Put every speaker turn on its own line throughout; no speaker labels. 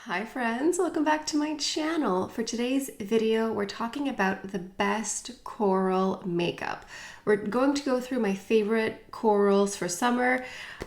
Hi friends, welcome back to my channel. For today's video, we're talking about the best coral makeup. We're going to go through my favorite corals for summer.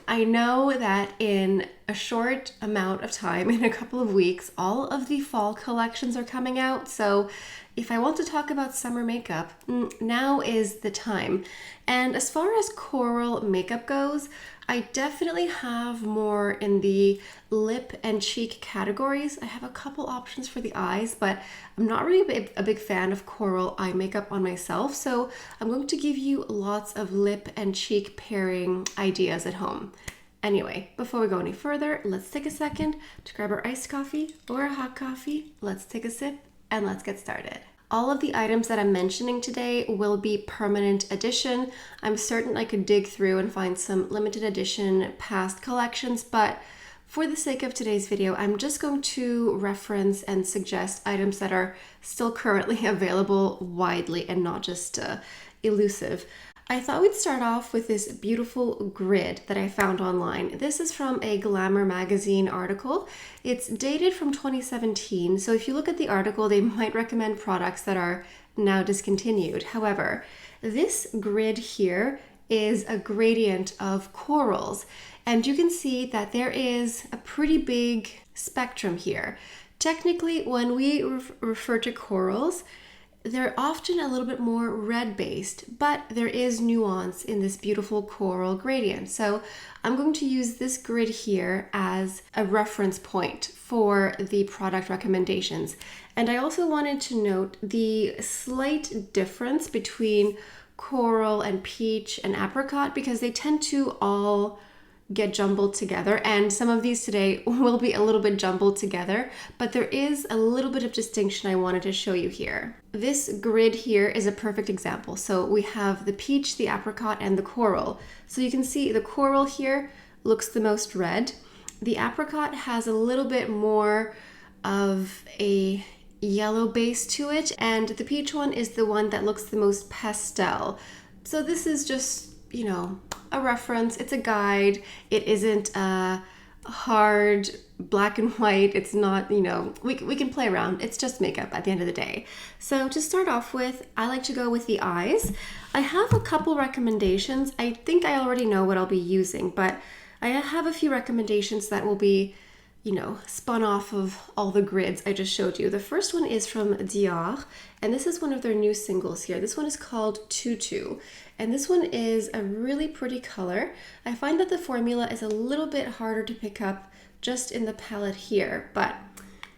I know that in a short amount of time, in a couple of weeks, all of the fall collections are coming out. So if I want to talk about summer makeup, now is the time. And as far as coral makeup goes, I definitely have more in the lip and cheek categories. I have a couple options for the eyes, but I'm not really a big fan of coral eye makeup on myself. So I'm going to give you lots of lip and cheek pairing ideas at home. Anyway, before we go any further, let's take a second to grab our iced coffee or a hot coffee. Let's take a sip and let's get started. All of the items that I'm mentioning today will be permanent edition. I'm certain I could dig through and find some limited edition past collections, but for the sake of today's video, I'm just going to reference and suggest items that are still currently available widely and not just elusive. I thought we'd start off with this beautiful grid that I found online. This is from a Glamour magazine article. It's dated from 2017, so if you look at the article, they might recommend products that are now discontinued. However, this grid here is a gradient of corals, and you can see that there is a pretty big spectrum here. Technically, when we refer to corals, they're often a little bit more red-based, but there is nuance in this beautiful coral gradient. So I'm going to use this grid here as a reference point for the product recommendations. And I also wanted to note the slight difference between coral and peach and apricot because they tend to all get jumbled together, and some of these today will be a little bit jumbled together, but there is a little bit of distinction I wanted to show you here. This grid here is a perfect example. So we have the peach, the apricot, and the coral. So you can see the coral here looks the most red. The apricot has a little bit more of a yellow base to it, and the peach one is the one that looks the most pastel. So this is just, you know, a reference. It's a guide. It isn't a hard black and white. It's not, you know, we can play around. It's just makeup at the end of the day. So to start off with, I like to go with the eyes. I have a couple recommendations. I think I already know what I'll be using, but I have a few recommendations that will be, you know, spun off of all the grids I just showed you. The first one is from Dior, and this is one of their new singles here. This one is called Tutu, and this one is a really pretty color. I find that the formula is a little bit harder to pick up just in the palette here, but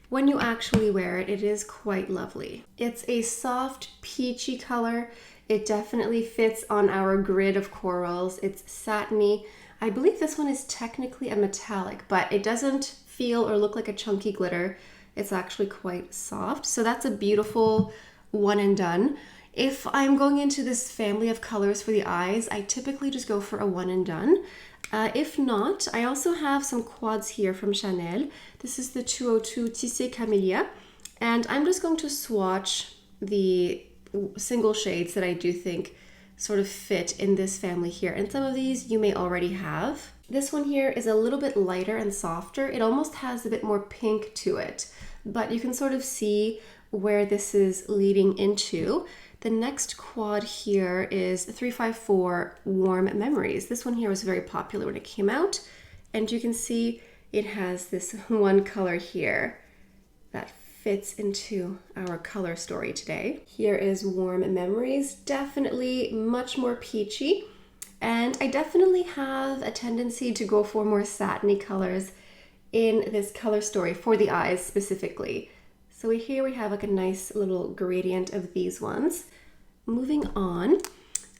when you actually wear it, it is quite lovely. It's a soft peachy color. It definitely fits on our grid of corals. It's satiny. I believe this one is technically a metallic, but it doesn't feel or look like a chunky glitter. It's actually quite soft. So that's a beautiful one and done. If I'm going into this family of colors for the eyes, I typically just go for a one and done. If not, I also have some quads here from Chanel. This is the 202 Tissé Camellia, and I'm just going to swatch the single shades that I do think sort of fit in this family here. And some of these you may already have. This one here is a little bit lighter and softer. It almost has a bit more pink to it, but you can sort of see where this is leading into. The next quad here is 354 Warm Memories. This one here was very popular when it came out, and you can see it has this one color here that fits into our color story today. Here is Warm Memories, definitely much more peachy, and I definitely have a tendency to go for more satiny colors in this color story for the eyes specifically. So here we have like a nice little gradient of these ones. Moving on,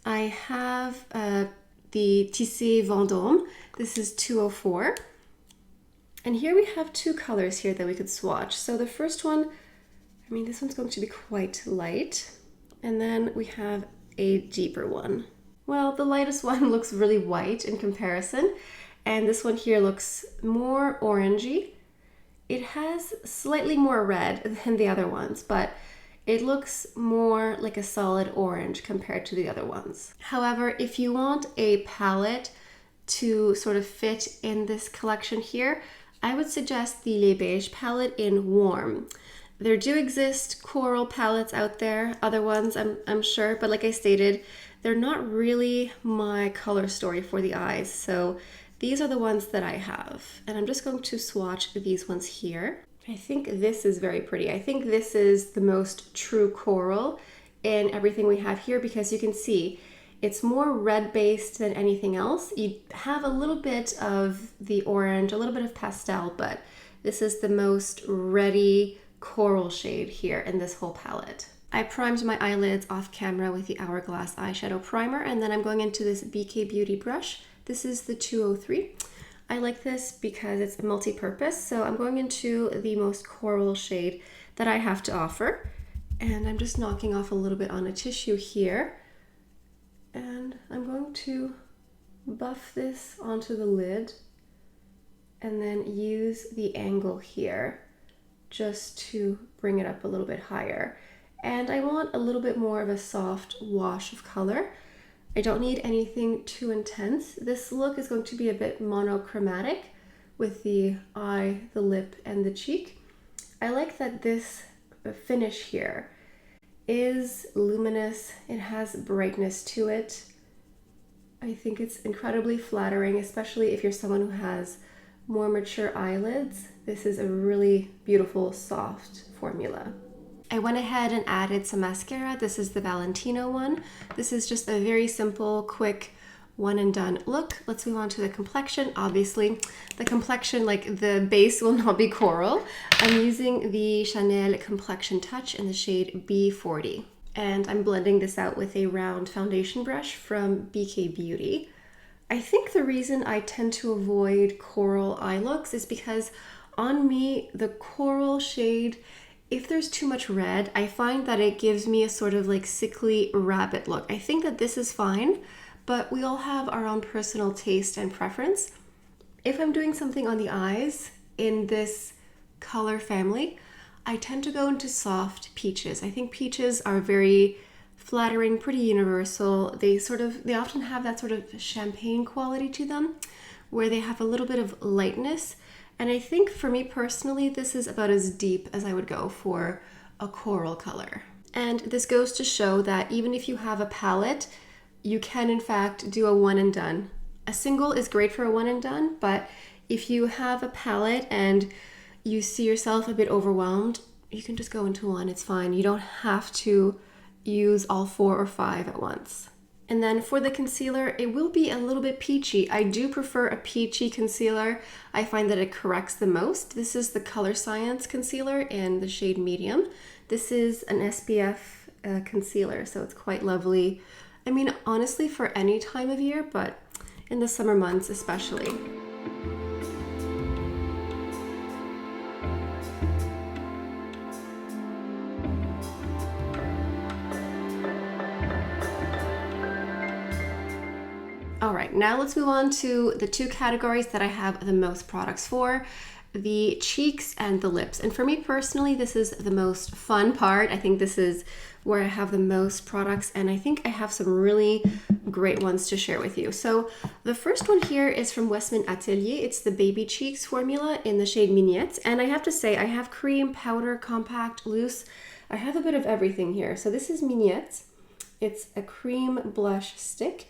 I have the Tissé Vendôme. This is 204. And here we have two colors here that we could swatch. So the first one, I mean, this one's going to be quite light. And then we have a deeper one. Well, the lightest one looks really white in comparison. And this one here looks more orangey. It has slightly more red than the other ones, but it looks more like a solid orange compared to the other ones. However, if you want a palette to sort of fit in this collection here, I would suggest the Les Beige palette in Warm. There do exist coral palettes out there, other ones I'm sure, but like I stated, they're not really my color story for the eyes. So these are the ones that I have. And I'm just going to swatch these ones here. I think this is very pretty. I think this is the most true coral in everything we have here, because you can see it's more red based than anything else. You have a little bit of the orange, a little bit of pastel, but this is the most reddy coral shade here in this whole palette. I primed my eyelids off camera with the Hourglass eyeshadow primer, and then I'm going into this BK Beauty brush. This is the 203. I like this because it's multi-purpose, so I'm going into the most coral shade that I have to offer. And I'm just knocking off a little bit on a tissue here. And I'm going to buff this onto the lid and then use the angle here just to bring it up a little bit higher. And I want a little bit more of a soft wash of color. I don't need anything too intense. This look is going to be a bit monochromatic with the eye, the lip, and the cheek. I like that this finish here is luminous. It has brightness to it. I think it's incredibly flattering, especially if you're someone who has more mature eyelids. This is a really beautiful, soft formula. I went ahead and added some mascara. This is the Valentino one. This is just a very simple, quick, one and done look. Let's move on to the complexion. Obviously, the complexion, like the base will not be coral. I'm using the Chanel Complexion Touch in the shade B40. And I'm blending this out with a round foundation brush from BK Beauty. I think the reason I tend to avoid coral eye looks is because on me, the coral shade, if there's too much red, I find that it gives me a sort of like sickly rabbit look. I think that this is fine, but we all have our own personal taste and preference. If I'm doing something on the eyes in this color family, I tend to go into soft peaches. I think peaches are very flattering, pretty universal. They often have that sort of champagne quality to them, where they have a little bit of lightness. And I think for me personally, this is about as deep as I would go for a coral color. And this goes to show that even if you have a palette, you can in fact do a one and done. A single is great for a one and done, but if you have a palette and you see yourself a bit overwhelmed, you can just go into one, it's fine. You don't have to use all 4 or 5 at once. And then for the concealer, it will be a little bit peachy. I do prefer a peachy concealer. I find that it corrects the most. This is the Color Science concealer in the shade medium. This is an SPF concealer, so it's quite lovely. I mean, honestly, for any time of year, but in the summer months especially. All right, now let's move on to the 2 categories that I have the most products for, the cheeks and the lips. And for me personally, this is the most fun part. I think this is where I have the most products, and I think I have some really great ones to share with you. So the first one here is from Westman Atelier. It's the Baby Cheeks formula in the shade Mignette. And I have to say, I have cream, powder, compact, loose. I have a bit of everything here. So this is Mignette. It's a cream blush stick.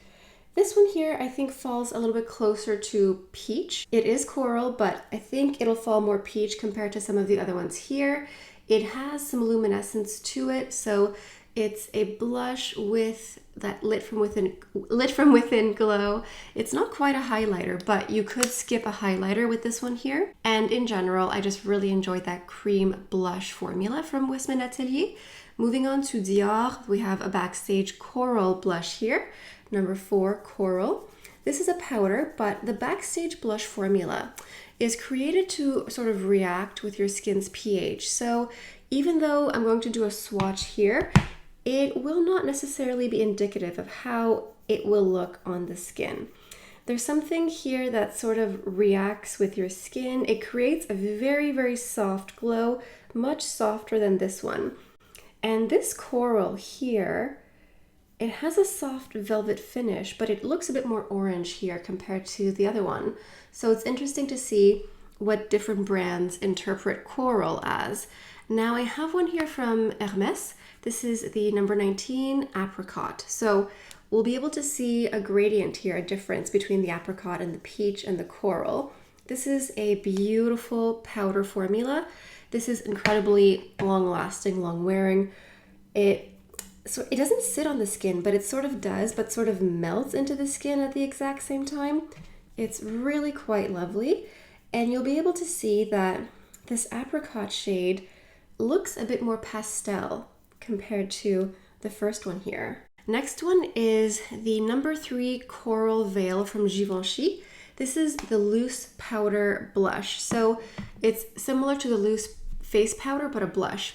This one here, I think, falls a little bit closer to peach. It is coral, but I think it'll fall more peach compared to some of the other ones here. It has some luminescence to it, so it's a blush with that lit from within glow. It's not quite a highlighter, but you could skip a highlighter with this one here. And in general, I just really enjoyed that cream blush formula from Westman Atelier. Moving on to Dior, we have a Backstage Coral blush here. Number 4, Coral. This is a powder, but the Backstage blush formula is created to sort of react with your skin's pH. So even though I'm going to do a swatch here, it will not necessarily be indicative of how it will look on the skin. There's something here that sort of reacts with your skin. It creates a very, very soft glow, much softer than this one. And this coral here, it has a soft velvet finish, but it looks a bit more orange here compared to the other one. So it's interesting to see what different brands interpret coral as. Now I have one here from Hermes. This is the number 19 Apricot. So we'll be able to see a gradient here, a difference between the apricot and the peach and the coral. This is a beautiful powder formula. This is incredibly long lasting, long wearing. So it doesn't sit on the skin, but it sort of does, but sort of melts into the skin at the exact same time. It's really quite lovely. And you'll be able to see that this apricot shade looks a bit more pastel compared to the first one here. Next one is the number 3 Coral Veil from Givenchy. This is the loose powder blush. So it's similar to the loose face powder, but a blush.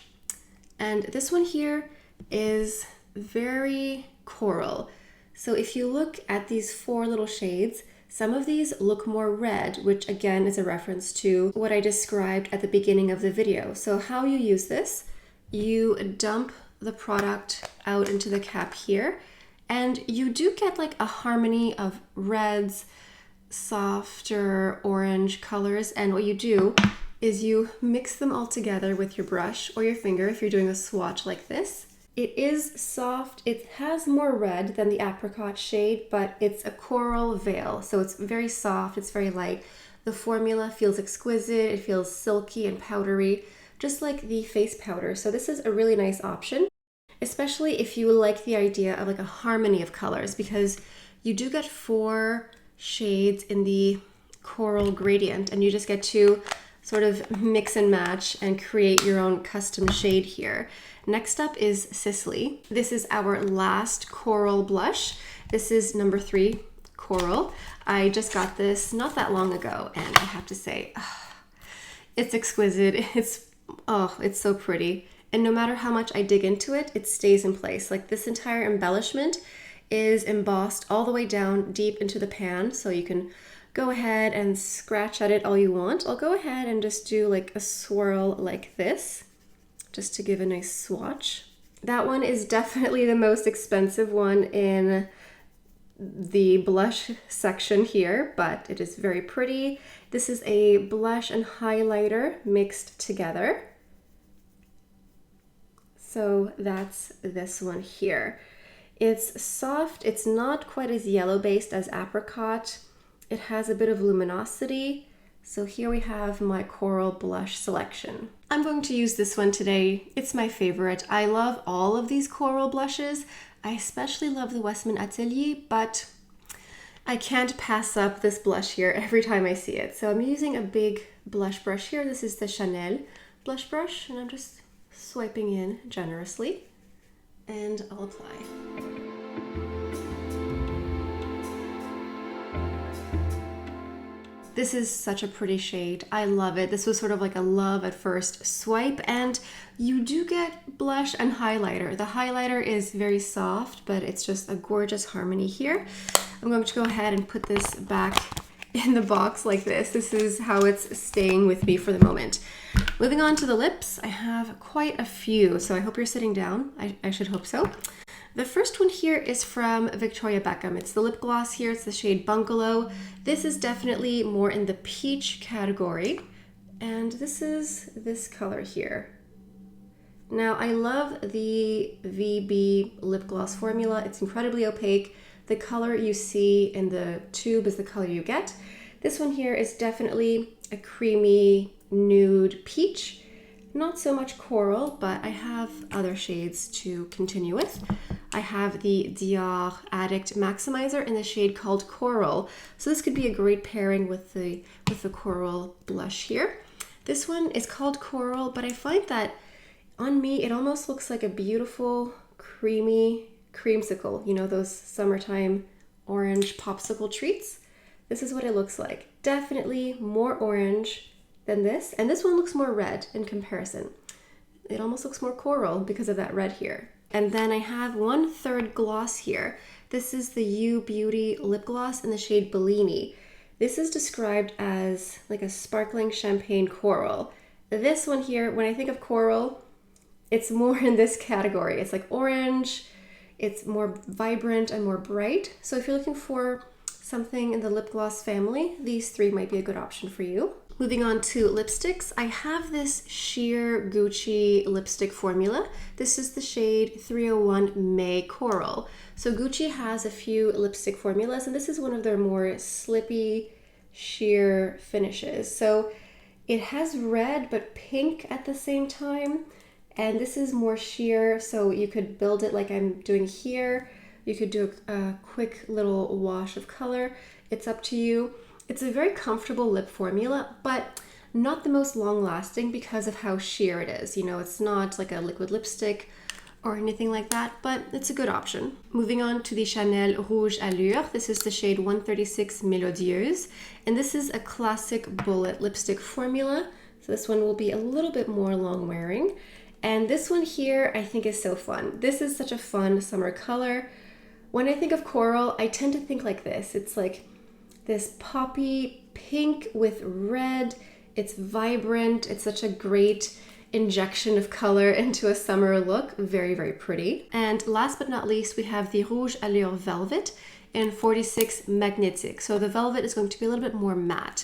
And this one here is very coral. So if you look at these 4 little shades, some of these look more red, which again is a reference to what I described at the beginning of the video. So how you use this, you dump the product out into the cap here, and you do get like a harmony of reds, softer orange colors, and what you do is you mix them all together with your brush or your finger if you're doing a swatch like this. It is soft, it has more red than the apricot shade, but it's a coral veil, so it's very soft, it's very light. The formula feels exquisite, it feels silky and powdery, just like the face powder. So this is a really nice option, especially if you like the idea of like a harmony of colors, because you do get 4 shades in the coral gradient, and you just get to sort of mix and match and create your own custom shade here. Next up is Sicily. This is our last coral blush. This is number 3 Coral. I just got this not that long ago, and I have to say, it's exquisite. It's so pretty. And no matter how much I dig into it, it stays in place. Like this entire embellishment is embossed all the way down deep into the pan, so you can go ahead and scratch at it all you want. I'll go ahead and just do like a swirl like this, just to give a nice swatch. That one is definitely the most expensive one in the blush section here, but it is very pretty. This is a blush and highlighter mixed together. So that's this one here. It's soft, it's not quite as yellow based as apricot. It has a bit of luminosity. So here we have my coral blush selection. I'm going to use this one today. It's my favorite. I love all of these coral blushes. I especially love the Westman Atelier, but I can't pass up this blush here every time I see it. So I'm using a big blush brush here. This is the Chanel blush brush, and I'm just swiping in generously, and I'll apply. This is such a pretty shade. I love it. This was sort of like a love at first swipe, and you do get blush and highlighter. The highlighter is very soft, but it's just a gorgeous harmony here. I'm going to go ahead and put this back in the box like this. This is how it's staying with me for the moment. Moving on to the lips, I have quite a few, so I hope you're sitting down. I should hope so. The first one here is from Victoria Beckham. It's the lip gloss here. It's the shade Bungalow. This is definitely more in the peach category. And this is this color here. Now, I love the VB lip gloss formula. It's incredibly opaque. The color you see in the tube is the color you get. This one here is definitely a creamy nude peach. Not so much coral, but I have other shades to continue with. I have the Dior Addict Maximizer in the shade called Coral. So this could be a great pairing with the coral blush here. This one is called Coral, but I find that on me it almost looks like a beautiful creamy creamsicle. You know, those summertime orange popsicle treats? This is what it looks like. Definitely more orange than this, and this one looks more red in comparison. It almost looks more coral because of that red here. And then I have 1/3 gloss here. This is the You Beauty lip gloss in the shade Bellini. This is described as like a sparkling champagne coral. This one here, when I think of coral, it's more in this category. It's like orange, it's more vibrant and more bright. So if you're looking for something in the lip gloss family, these 3 might be a good option for you. Moving on to lipsticks, I have this sheer Gucci lipstick formula. This is the shade 301 May Coral. So Gucci has a few lipstick formulas, and this is one of their more slippy, sheer finishes. So it has red but pink at the same time, and this is more sheer, so you could build it like I'm doing here. You could do a quick little wash of color. It's up to you. It's a very comfortable lip formula, but not the most long-lasting because of how sheer it is. You know, it's not like a liquid lipstick or anything like that, but it's a good option. Moving on to the Chanel Rouge Allure. This is the shade 136 Mélodieuse, and this is a classic bullet lipstick formula. So this one will be a little bit more long-wearing. And this one here I think is so fun. This is such a fun summer color. When I think of coral, I tend to think like this. It's like this poppy pink with red. It's vibrant. It's such a great injection of color into a summer look. Very, very pretty. And last but not least, we have the Rouge Allure Velvet in 46 Magnetic. So the velvet is going to be a little bit more matte.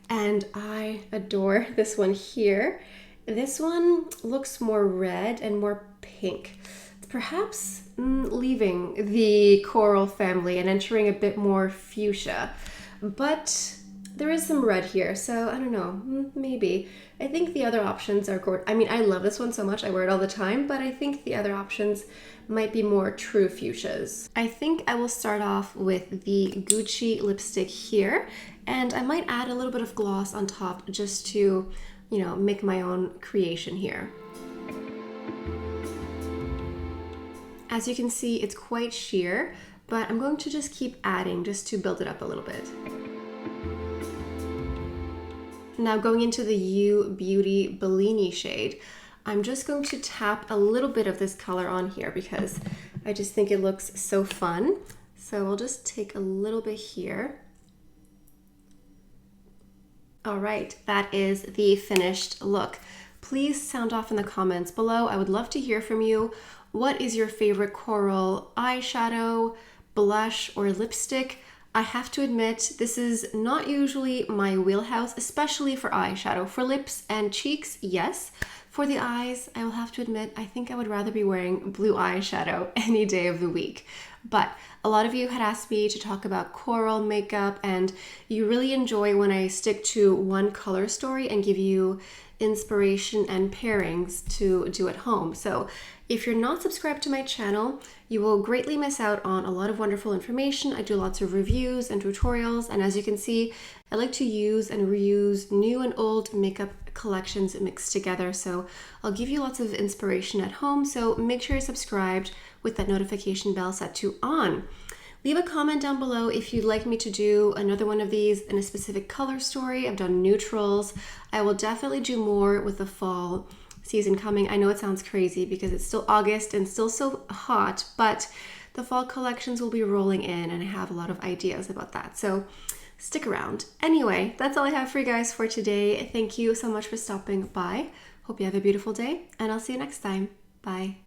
And I adore this one here. This one looks more red and more pink. Perhaps leaving the coral family and entering a bit more fuchsia. But there is some red here, so I don't know, maybe. I think the other options are gorgeous. I mean, I love this one so much, I wear it all the time, but I think the other options might be more true fuchsias. I think I will start off with the Gucci lipstick here, and I might add a little bit of gloss on top just to, you know, make my own creation here. As you can see, it's quite sheer, but I'm going to just keep adding just to build it up a little bit. Now going into the You Beauty Bellini shade, I'm just going to tap a little bit of this color on here because I just think it looks so fun. So we'll just take a little bit here. All right, that is the finished look. Please sound off in the comments below. I would love to hear from you. What is your favorite coral eyeshadow, blush, or lipstick? I have to admit, this is not usually my wheelhouse, especially for eyeshadow. For lips and cheeks, yes. For the eyes, I will have to admit, I think I would rather be wearing blue eyeshadow any day of the week. But a lot of you had asked me to talk about coral makeup, and you really enjoy when I stick to one color story and give you inspiration and pairings to do at home. So if you're not subscribed to my channel, you will greatly miss out on a lot of wonderful information. I do lots of reviews and tutorials, and as you can see, I like to use and reuse new and old makeup collections mixed together. So I'll give you lots of inspiration at home, so make sure you're subscribed with that notification bell set to on. Leave a comment down below if you'd like me to do another one of these in a specific color story. I've done neutrals. I will definitely do more with the fall season coming. I know it sounds crazy because it's still August and still so hot, but the fall collections will be rolling in and I have a lot of ideas about that. So stick around. Anyway, that's all I have for you guys for today. Thank you so much for stopping by. Hope you have a beautiful day, and I'll see you next time. Bye.